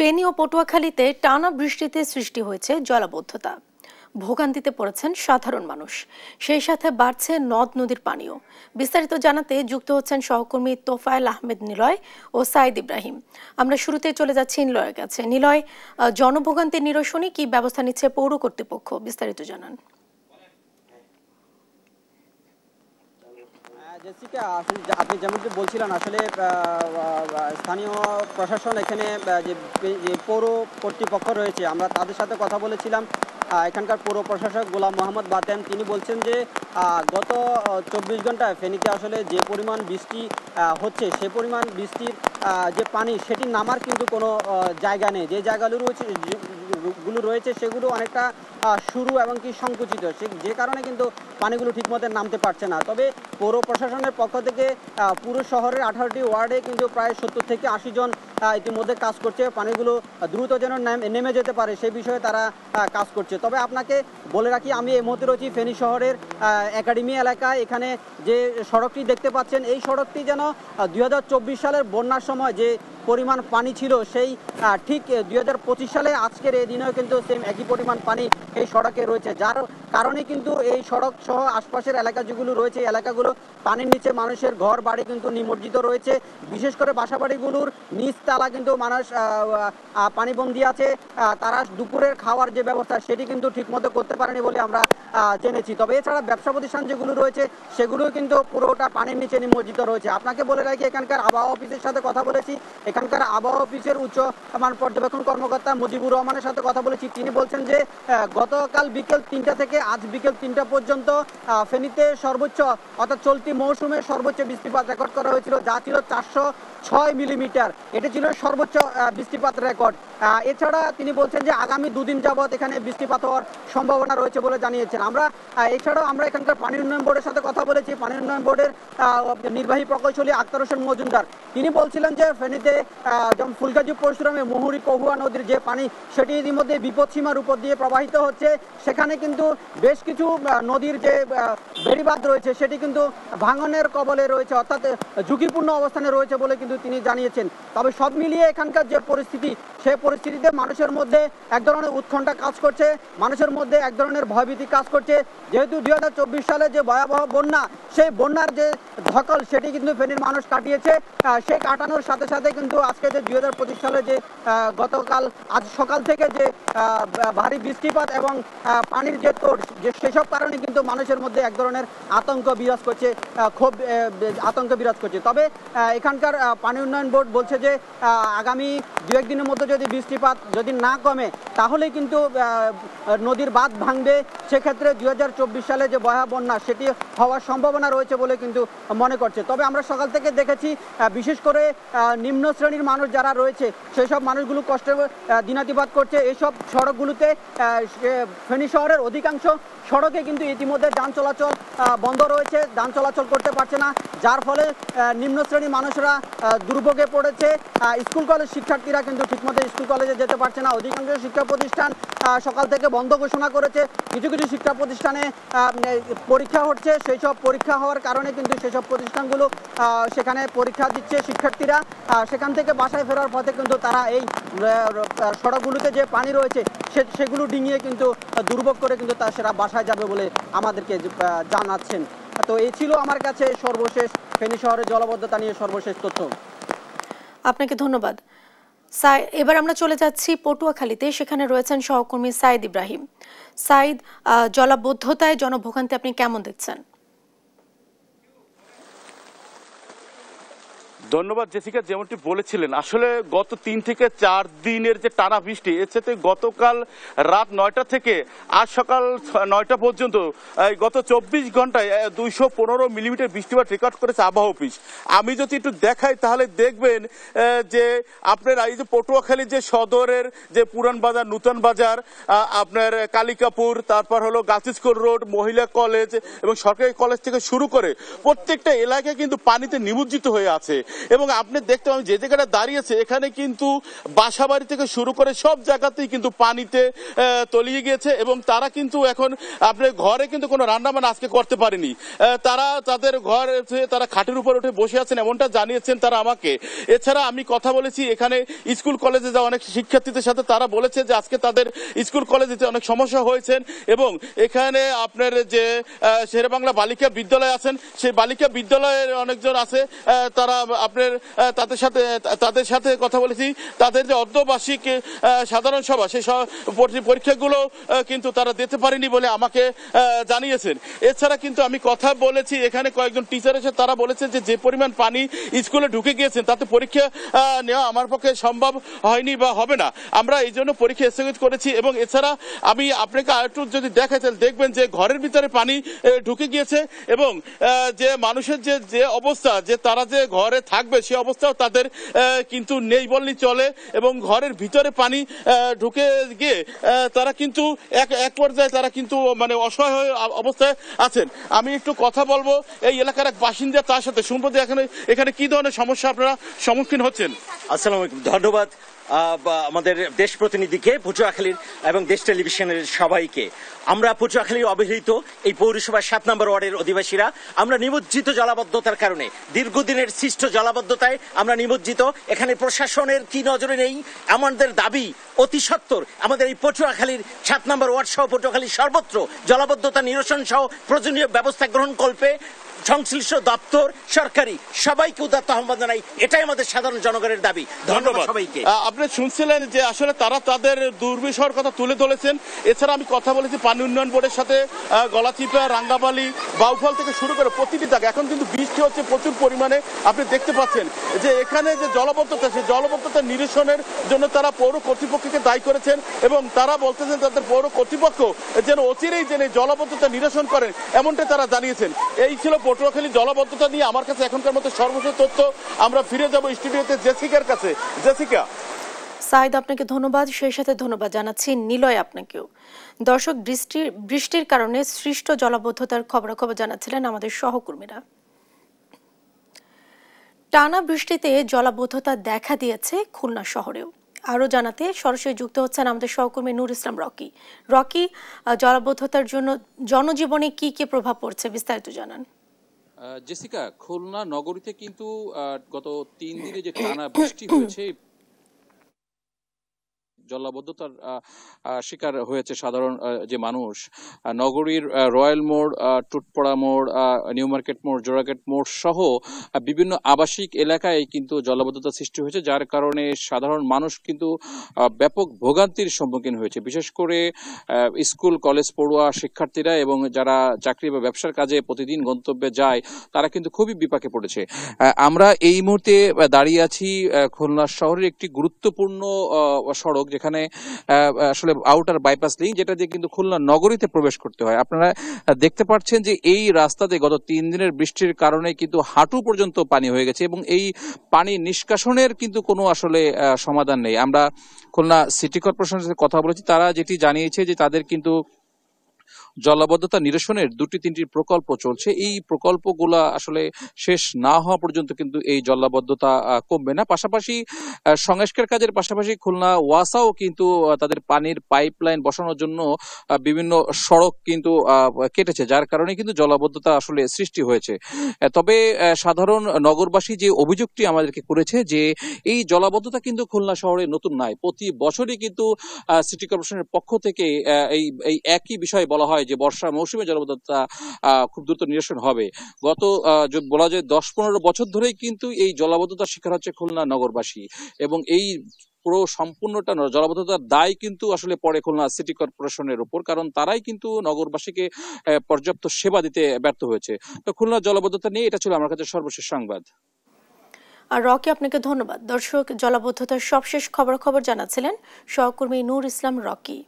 ফেনী ও পটুয়াখালীতে টানা বৃষ্টিতে সৃষ্টি হয়েছে জলাবদ্ধতা। ভোগান্তিতে পড়েছেন সাধারণ মানুষ, সেই সাথে বাড়ছে নদ নদীর পানিও। বিস্তারিত জানাতে যুক্ত হচ্ছেন সহকর্মী তোফায়েল আহমেদ নিলয় ও সাইদ ইব্রাহিম। আমরা শুরুতেই চলে যাচ্ছি নিলয়ের কাছে। নিলয়, জনভোগান্তি নিরসনে কি ব্যবস্থা নিচ্ছে পৌর কর্তৃপক্ষ, বিস্তারিত জানান। জেসিকা, আপনি যেমনটি বলছিলেন, আসলে স্থানীয় প্রশাসন এখানে যে পৌর কর্তৃপক্ষ রয়েছে, আমরা তাদের সাথে কথা বলেছিলাম। এখানকার পৌর প্রশাসক গোলাম মোহাম্মদ বাতেন তিনি বলছেন যে গত 24 ঘন্টায় ফেনীতে আসলে যে পরিমাণ বৃষ্টি হচ্ছে, সে পরিমাণ বৃষ্টির যে পানি সেটি নামার কিন্তু কোনো জায়গা নেই। যে জায়গাগুলো রয়েছে সেগুলো অনেকটা সরু এবং কি সংকুচিত, যে কারণে কিন্তু পানিগুলো ঠিকমতো নামতে পারছে না। তবে পৌর প্রশাসনের পক্ষ থেকে পুরো শহরের 18টি ওয়ার্ডে কিন্তু প্রায় 70 থেকে 80 জন ইতিমধ্যে কাজ করছে। পানিগুলো দ্রুত যেন নেমে যেতে পারে সেই বিষয়ে তারা কাজ করছে। তবে আপনাকে বলে রাখি, আমি এই মুহূর্তে রয়েছি ফেনী শহরের একাডেমি এলাকায়। এখানে যে সড়কটি দেখতে পাচ্ছেন, এই সড়কটি যেন 2024 সালের বন্যার সময় যে পরিমাণ পানি ছিল, সেই ঠিক 2025 সালে আজকের এই দিনেও কিন্তু সেম একই পরিমাণ পানি এই সড়কে রয়েছে, যার কারণে কিন্তু এই সড়ক সহ আশপাশের এলাকা যেগুলো রয়েছে, এই এলাকাগুলো পানির নিচে মানুষের ঘর বাড়ি কিন্তু নিমজ্জিত রয়েছে। বিশেষ করে বাসাবাড়িগুলোর নিচতলা কিন্তু মানুষ পানিবন্দী আছে। তারা দুপুরের খাওয়ার যে ব্যবস্থা সেটি কিন্তু ঠিকমতো করতে পারেনি বলে আমরা জেনেছি। তবে এছাড়া ব্যবসা প্রতিষ্ঠান যেগুলো রয়েছে সেগুলো কিন্তু পুরোটা পানির নিচে নিমজ্জিত রয়েছে। আপনাকে বলে রাখি, এখানকার আবহাওয়া অফিসের সাথে কথা বলেছি। এখানকার আবহাওয়া অফিসের উচ্চ মান পর্যবেক্ষণ কর্মকর্তা মুজিবুর রহমানের সাথে কথা বলেছি। তিনি বলছেন যে গতকাল বিকেল 3টা থেকে আজ বিকেল 3টা পর্যন্ত ফেনীতে সর্বোচ্চ, অর্থাৎ চলতি মৌসুমে সর্বোচ্চ বৃষ্টিপাত রেকর্ড করা হয়েছিল, যা ছিল 406 মিলিমিটার। এটি ছিল সর্বোচ্চ বৃষ্টিপাত রেকর্ড। এছাড়া তিনি বলছেন যে আগামী 2 দিন যাবৎ এখানে বৃষ্টিপাত হওয়ার সম্ভাবনা রয়েছে বলে জানিয়েছেন। এছাড়াও আমরা এখানকার পানি উন্নয়ন বোর্ডের সাথে কথা বলেছি। পানি উন্নয়ন বোর্ডের নির্বাহী প্রকৌশলী আক্তার হোসেন মজুমদার তিনি বলছিলেন যে ফেনীতে যেমন ফুলগাজী পরশুরামে মুহুরী কহুয়া নদীর যে পানি সেটি ইতিমধ্যে বিপদসীমার উপর দিয়ে প্রবাহিত হচ্ছে। সেখানে কিন্তু বেশ কিছু নদীর যে বেড়িবাঁধ রয়েছে সেটি কিন্তু ভাঙনের কবলে রয়েছে, অর্থাৎ ঝুঁকিপূর্ণ অবস্থানে রয়েছে বলে কিন্তু তিনি জানিয়েছেন। তবে সব মিলিয়ে এখানকার যে পরিস্থিতি, সেই পরিস্থিতিতে মানুষের মধ্যে এক ধরনের উৎকণ্ঠা কাজ করছে, মানুষের মধ্যে এক ধরনের ভয়ভীতি কাজ করছে। যেহেতু 2024 সালে যে ভয়াবহ বন্যা, সেই বন্যার যে ধকল সেটি কিন্তু ফেনীর মানুষ কাটিয়েছে। সেই কাটানোর সাথে সাথে কিন্তু আজকে যে 2025 সালে যে গতকাল আজ সকাল থেকে যে ভারী বৃষ্টিপাত এবং পানির যে তোড়, যে সেসব কারণে কিন্তু মানুষের মধ্যে এক ধরনের আতঙ্ক বিরাজ করছে, খুব আতঙ্ক বিরাজ করছে। তবে এখানকার পানি উন্নয়ন বোর্ড বলছে যে আগামী 2-1 দিনের মধ্যে যদি বৃষ্টিপাত যদি না কমে, তাহলে কিন্তু নদীর বাঁধ ভাঙবে। সেক্ষেত্রে 2024 সালে যে ভয়াবহ বন্যা সেটি হওয়ার সম্ভাবনা রয়েছে বলে কিন্তু মনে করছে। তবে আমরা সকাল থেকে দেখেছি, বিশেষ করে নিম্ন শ্রেণীর মানুষ যারা রয়েছে সেই সব মানুষগুলো কষ্টে দিনাতিপাত করছে। এইসব সড়কগুলোতে ফেনী শহরের অধিকাংশ সড়কে কিন্তু ইতিমধ্যে যান চলাচল বন্ধ রয়েছে, যান চলাচল করতে পারছে না, যার ফলে নিম্ন শ্রেণীর মানুষরা দুর্ভোগে পড়েছে। স্কুল কলেজ শিক্ষার্থীরা কিন্তু ঠিকমতো স্কুল কলেজে যেতে পারছে না। অধিকাংশ শিক্ষা প্রতিষ্ঠান সকাল থেকে বন্ধ ঘোষণা করেছে। কিছু কিছু শিক্ষা প্রতিষ্ঠানে পরীক্ষা হচ্ছে, সেই সব পরীক্ষা হওয়ার কারণে কিন্তু সেসব প্রতিষ্ঠানগুলো সেখানে পরীক্ষা দিচ্ছে শিক্ষার্থীরা। সেখান থেকে বাসায় ফেরার পথে কিন্তু তারা এই সড়কগুলোতে যে পানি রয়েছে সেগুলো ডিঙিয়ে কিন্তু দুর্ভোগ করে কিন্তু সেরা বাসায় যাবে বলে আমাদেরকে জানাচ্ছেন। তো এই ছিল আমার কাছে সর্বশেষ ফেনী শহরের জলাবদ্ধতা নিয়ে সর্বশেষ তথ্য। আপনাকে ধন্যবাদ। এবার আমরা চলে যাচ্ছি পটুয়াখালীতে, সেখানে রয়েছেন সহকর্মী সাইদ ইব্রাহিম। সাইদ, জলাবদ্ধতায় জনভোগান্তি আপনি কেমন দেখছেন? ধন্যবাদ জেসিকা। যেমনটি বলেছিলেন, আসলে গত 3 থেকে 4 দিনের যে টানা বৃষ্টি, এর সাথে গতকাল রাত 9টা থেকে আজ সকাল 9টা পর্যন্ত গত 24 ঘন্টায় 215 মিলিমিটার বৃষ্টিপাত রেকর্ড করেছে আবহাওয়া অফিস। আমি যদি একটু দেখাই তাহলে দেখবেন যে আপনার এই যে পটুয়াখালী যে সদরের যে পুরান বাজার, নূতন বাজার, আপনার কালিকাপুর, তারপর হলো গার্লস স্কুল রোড, মহিলা কলেজ এবং সরকারি কলেজ থেকে শুরু করে প্রত্যেকটা এলাকায় কিন্তু পানিতে নিমজ্জিত হয়ে আছে। এবং আপনি দেখতে পাবেন যে জায়গাটা দাঁড়িয়েছে এখানে কিন্তু বাসাবাড়ি থেকে শুরু করে সব জায়গাতেই কিন্তু পানিতে তলিয়ে গিয়েছে এবং তারা কিন্তু এখন আপনার ঘরে কিন্তু কোনো রান্নাবান্না আজকে করতে পারেনি। তারা তাদের ঘর তারা খাটের উপর উঠে বসে আছেন এমনটা জানিয়েছেন তারা আমাকে। এছাড়া আমি কথা বলেছি এখানে স্কুল কলেজে যাওয়া অনেক শিক্ষার্থীদের সাথে, তারা বলেছে যে আজকে তাদের স্কুল কলেজে অনেক সমস্যা হয়েছে এবং এখানে আপনার যে শেরেবাংলা বালিকা বিদ্যালয় আছেন সেই বালিকা বিদ্যালয়ের অনেকজন আছে, তারা আপনার তাদের সাথে কথা বলেছি। তাদের যে অর্ধবার্ষিক সাধারণ সভা সেই পরীক্ষাগুলো কিন্তু তারা দিতে পারেনি বলে আমাকে জানিয়েছেন। এছাড়া কিন্তু আমি কথা বলেছি এখানে কয়েকজন টিচার এসে তারা বলেছে যে পরিমাণ পানি স্কুলে ঢুকে গিয়েছেন তাতে পরীক্ষা নেওয়া আমার পক্ষে সম্ভব হয়নি বা হবে না, আমরা এই জন্য পরীক্ষা স্থগিত করেছি। এবং এছাড়া আমি আপনাকে আরেকটু যদি দেখাই তাহলে দেখবেন যে ঘরের ভিতরে পানি ঢুকে গিয়েছে এবং যে মানুষের যে অবস্থা যে তারা যে ঘরে থাকবে সে অবস্থাও তাদের কিন্তু নেই বললেই চলে এবং ঘরের ভিতরে পানি ঢুকে গিয়ে তারা কিন্তু এক পর্যায়ে তারা কিন্তু মানে অসহায় অবস্থায় আছেন। আমি একটু কথা বলবো এই এলাকার এক বাসিন্দা, তার সাথে শুনবো যে এখানে কি ধরনের সমস্যা আপনারা সম্মুখীন হচ্ছেন। আসসালামু আলাইকুম, ধন্যবাদ আমাদের দেশ প্রতিনিধিকে, পটুয়াখালীর এবং দেশ টেলিভিশনের সবাইকে। আমরা পটুয়াখালীর অবহেলিত এই পৌরসভার 7 নম্বর ওয়ার্ডের অধিবাসীরা আমরা নিমজ্জিত জলাবদ্ধতার কারণে দীর্ঘদিনের সৃষ্ট জলাবদ্ধতায় আমরা নিমজ্জিত। এখানে প্রশাসনের কি নজরে নেই আমাদের দাবি অতি সত্বর আমাদের এই পটুয়াখালীর 7 নম্বর ওয়ার্ড সহ পটুয়াখালীর সর্বত্র জলাবদ্ধতা নিরসন সহ প্রয়োজনীয় ব্যবস্থা গ্রহণ কল্পে সংশ্লিষ্ট দপ্তর সরকারি সবাইকে উদাত্ত আহ্বান জানাই, এটাই আমাদের সাধারণ জনগণের দাবি। ধন্যবাদ সবাইকে। আপনি শুনছিলেন যে আসলে তারা তাদের দুর্বিষহর কথা তুলে ধরেছেন। এছাড়া আমি কথা বলেছি পানি উন্নয়ন বোর্ডের সাথে, গলাচিপা, রাঙ্গাবালি, বাউফল থেকে শুরু করে প্রতিটি জায়গা এখন কিন্তু বৃষ্টি হচ্ছে প্রচুর পরিমাণে। আপনি দেখতে পাচ্ছেন যে এখানে যে জলবদ্ধতা সেই জলবদ্ধতা নিরসনের জন্য তারা পৌর কর্তৃপক্ষকে দায়ী করেছেন এবং তারা বলতেছেন তাদের পৌর কর্তৃপক্ষ যেন অচিরেই যেন জলবদ্ধতা নিরসন করেন এমনটাই তারা জানিয়েছেন। এই ছিল পটুয়াখালী জলবদ্ধতা নিয়ে আমার কাছে এখনকার মতো সর্বশেষ তথ্য। আমরা ফিরে যাব স্টুডিওতে জেসিকার কাছে। জেসিকা। সাইদ, আপনাকে ধন্যবাদ। সেই সাথে ধন্যবাদ জানাচ্ছি নিলয় আপনাকেও। দর্শক, বৃষ্টির কারণে সৃষ্ট জলাবদ্ধতার খবরাখবর জানাচ্ছিলেন আমাদের সহকর্মীরা। টানা বৃষ্টিতে জলাবদ্ধতা দেখা দিয়েছে খুলনা শহরেও। আরও জানাতে সরাসরি যুক্ত হচ্ছেন আমাদের সহকর্মী নূর ইসলাম রকি। রকি, জলাবদ্ধতার জন্য জনজীবনে কি কি প্রভাব পড়ছে বিস্তারিত জানান। জেসিকা, খুলনা নগরীতে কিন্তু গত 3 দিনে যে টানা বৃষ্টি হয়েছে জলাবদ্ধতার শিকার হয়েছে সাধারণ যে মানুষ। নগরীর রয়্যাল মোড়, টুটপাড়া মোড়, নিউ মার্কেট মোড়, জোড়াগেট মোড় সহ বিভিন্ন আবাসিক এলাকায় কিন্তু জলাবদ্ধতা সৃষ্টি হয়েছে, যার কারণে সাধারণ মানুষ কিন্তু ব্যাপক ভোগান্তির সম্মুখীন হয়েছে। বিশেষ করে স্কুল কলেজ পড়ুয়া শিক্ষার্থীরা এবং যারা চাকরি বা ব্যবসার কাজে প্রতিদিন গন্তব্যে যায় তারা কিন্তু খুবই বিপাকে পড়েছে। আমরা এই মুহূর্তে দাঁড়িয়ে আছি খুলনা শহরের একটি গুরুত্বপূর্ণ সড়ক, যেখানে আসলে আউটার বাইপাস লিংক, যেটা দিয়ে কিন্তু খুলনা নগরীতে প্রবেশ করতে হয়। আপনারা দেখতে পাচ্ছেন যে এই রাস্তাতে গত 3 দিনের বৃষ্টির কারণে কিন্তু হাঁটু পর্যন্ত পানি হয়ে গেছে এবং এই পানি নিষ্কাশনের কিন্তু কোনো আসলে সমাধান নেই। আমরা খুলনা সিটি কর্পোরেশনের সাথে কথা বলেছি, তারা যেটি জানিয়েছে যে তাদের কিন্তু জলাবদ্ধতা নিরসনের 2-3টি প্রকল্প চলছে। এই প্রকল্পগুলো আসলে শেষ না হওয়া পর্যন্ত কিন্তু এই জলাবদ্ধতা কমবে না। পাশাপাশি সংস্কার কাজের পাশাপাশি খুলনা ওয়াসাও কিন্তু তাদের পানির পাইপলাইন বসানোর জন্য বিভিন্ন সড়ক কিন্তু কেটেছে, যার কারণে কিন্তু জলাবদ্ধতা আসলে সৃষ্টি হয়েছে। তবে সাধারণ নগরবাসী যে অভিযোগটি আমাদেরকে করেছে যে এই জলাবদ্ধতা কিন্তু খুলনা শহরে নতুন নয়, প্রতি বছরই কিন্তু সিটি কর্পোরেশনের পক্ষ থেকে এই একই বিষয় বলা হয় যে বর্ষা মৌসুমে জলাবদ্ধতা খুব দ্রুত নিরসন হবে। গত বলা যায় 10-15 বছর ধরেই কিন্তু এই জলাবদ্ধতার শিকার হচ্ছে খুলনা নগরবাসী এবং এই পুরো সম্পূর্ণটা জলাবদ্ধতার দায় কিন্তু আসলে পড়ে খুলনা সিটি কর্পোরেশনের উপর, কারণ তারাই কিন্তু নগরবাসীকে পর্যাপ্ত সেবা দিতে ব্যর্থ হয়েছে। তো খুলনা জলাবদ্ধতা নিয়ে এটা ছিল আমার কাছে সর্বশেষ সংবাদ। আর রকি, আপনাকে ধন্যবাদ। দর্শক, জলাবদ্ধতার সবশেষ খবর জানাচ্ছিলেন সহকর্মী নূর ইসলাম রকি।